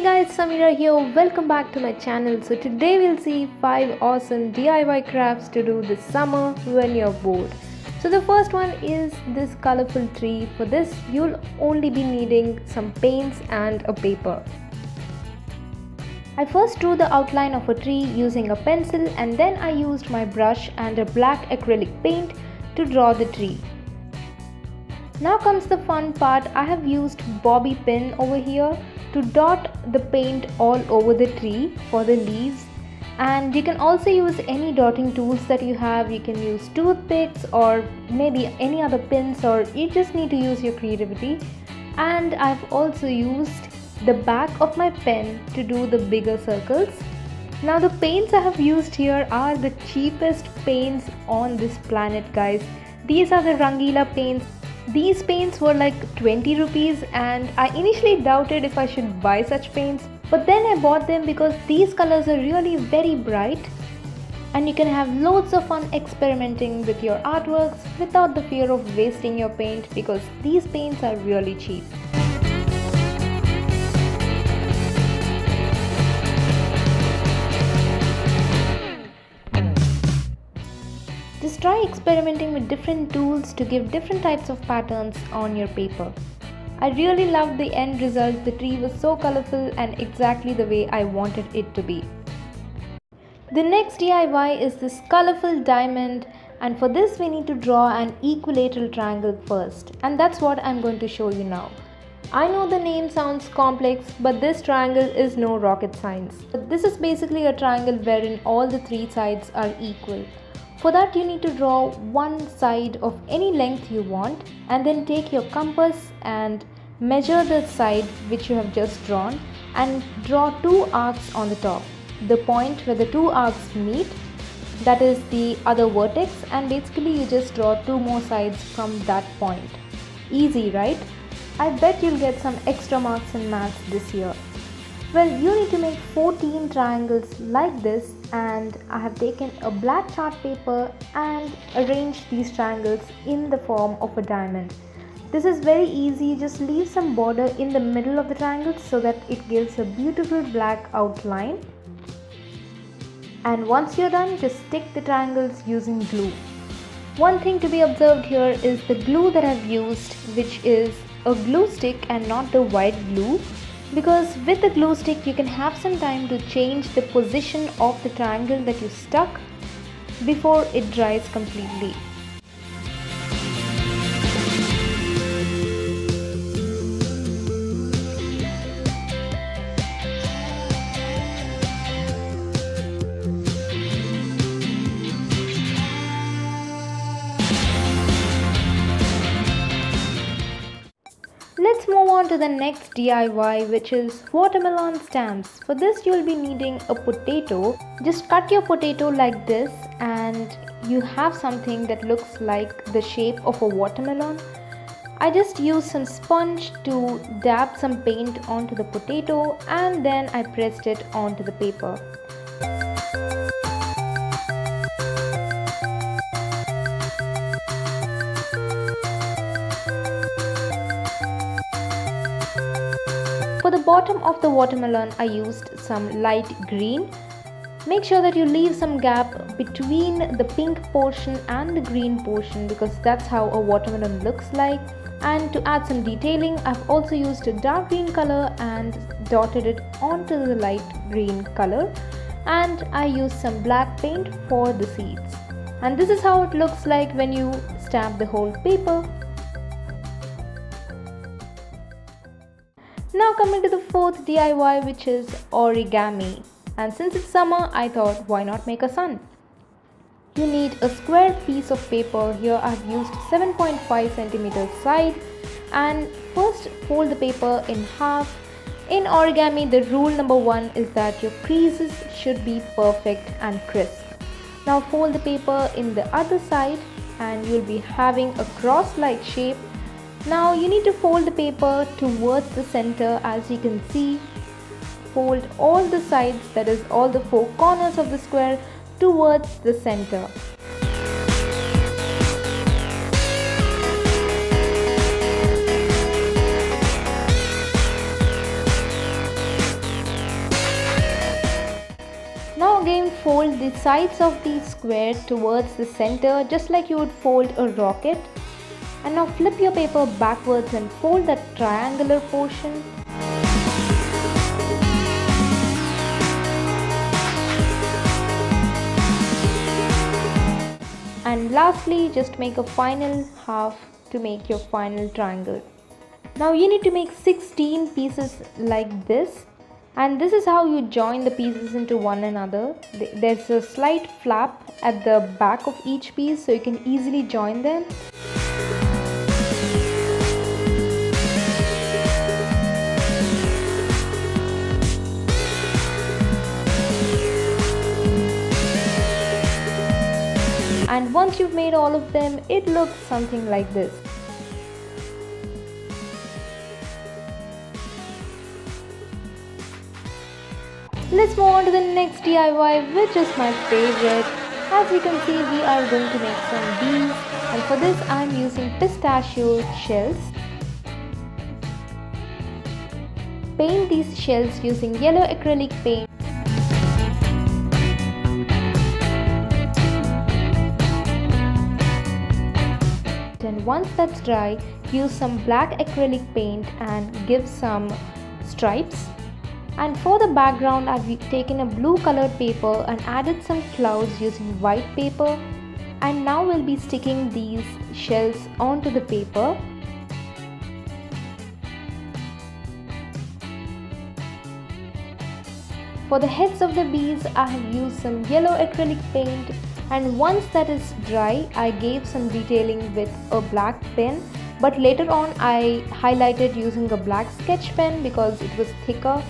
Guys, Samira here. Welcome back to my channel. So today we'll see 5 awesome DIY crafts to do this summer when you're bored. So the first one is this colorful tree. For this you'll only be needing some paints and a paper. I first drew the outline of a tree using a pencil, and then I used my brush and a black acrylic paint to draw the tree. Now comes the fun part. I have used bobby pin over here to dot the paint all over the tree for the leaves, and you can also use any dotting tools that you have. You can use toothpicks or maybe any other pins, or you just need to use your creativity. And I've also used the back of my pen to do the bigger circles. Now the paints I have used here are the cheapest paints on this planet, guys. These are the Rangila paints. These paints were like 20 rupees, and I initially doubted if I should buy such paints, but then I bought them because these colors are really very bright and you can have loads of fun experimenting with your artworks without the fear of wasting your paint, because these paints are really cheap. Just try experimenting with different tools to give different types of patterns on your paper. I really loved the end result. The tree was so colorful and exactly the way I wanted it to be. The next DIY is this colorful diamond, and for this we need to draw an equilateral triangle first, and that's what I'm going to show you now. I know the name sounds complex, but this triangle is no rocket science. This is basically a triangle wherein all the three sides are equal. For that you need to draw one side of any length you want, and then take your compass and measure the side which you have just drawn and draw two arcs on the top. The point where the two arcs meet, that is the other vertex, and basically you just draw two more sides from that point. Easy, right? I bet you'll get some extra marks in maths this year. Well, you need to make 14 triangles like this, and I have taken a black chart paper and arranged these triangles in the form of a diamond. This is very easy. Just leave some border in the middle of the triangle so that it gives a beautiful black outline. And once you're done, just stick the triangles using glue. One thing to be observed here is the glue that I've used, which is a glue stick and not the white glue, because with the glue stick you can have some time to change the position of the triangle that you stuck before it dries completely. Let's move on to the next DIY, which is watermelon stamps. For this you'll be needing a potato. Just cut your potato like this and you have something that looks like the shape of a watermelon. I just used some sponge to dab some paint onto the potato, and then I pressed it onto the paper. For the bottom of the watermelon I used some light green. Make sure that you leave some gap between the pink portion and the green portion, because that's how a watermelon looks like. And to add some detailing, I've also used a dark green color and dotted it onto the light green color, and I used some black paint for the seeds. And this is how it looks like when you stamp the whole paper. Now coming to the fourth DIY, which is origami. And since it's summer, I thought, why not make a sun? You need a square piece of paper. Here I've used 7.5 centimeters side, and first fold the paper in half. In origami, the rule number 1 is that your creases should be perfect and crisp. Now fold the paper in the other side and you'll be having a cross-like shape. Now you need to fold the paper towards the center. As you can see, fold all the sides, that is all the 4 corners of the square, towards the center. sides of the square towards the center, just like you would fold a rocket. And now flip your paper backwards and fold that triangular portion. And lastly, just make a final half to make your final triangle. Now you need to make 16 pieces like this, and this is how you join the pieces into one another. There's a slight flap at the back of each piece, so you can easily join them. And once you've made all of them, it looks something like this. Let's move on to the next DIY, which is my favorite. As you can see, we are going to make some bees, and for this I am using pistachio shells. Paint these shells using yellow acrylic paint. And once that's dry, use some black acrylic paint and give some stripes. And for the background, I've taken a blue colored paper and added some clouds using white paper. And now we'll be sticking these shells onto the paper. For the heads of the bees, I have used some yellow acrylic paint, and once that is dry, I gave some detailing with a black pen, but later on I highlighted using a black sketch pen because it was thicker.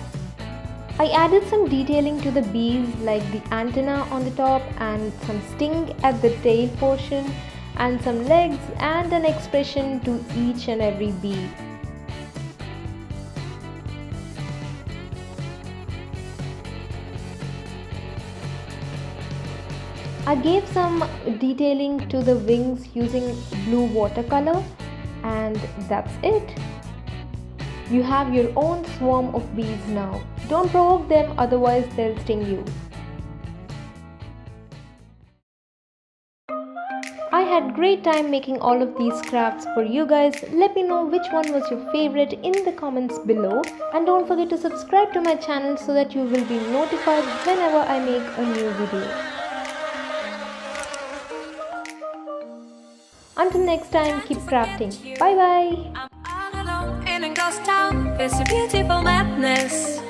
I added some detailing to the bees, like the antenna on the top and some sting at the tail portion and some legs and an expression to each and every bee. I gave some detailing to the wings using blue watercolor, and that's it. You have your own swarm of bees now. Don't provoke them, otherwise they'll sting you. I had great time making all of these crafts for you guys. Let me know which one was your favorite in the comments below, and don't forget to subscribe to my channel so that you will be notified whenever I make a new video. Until next time, keep crafting. Bye bye. In a ghost town, it's a beautiful madness.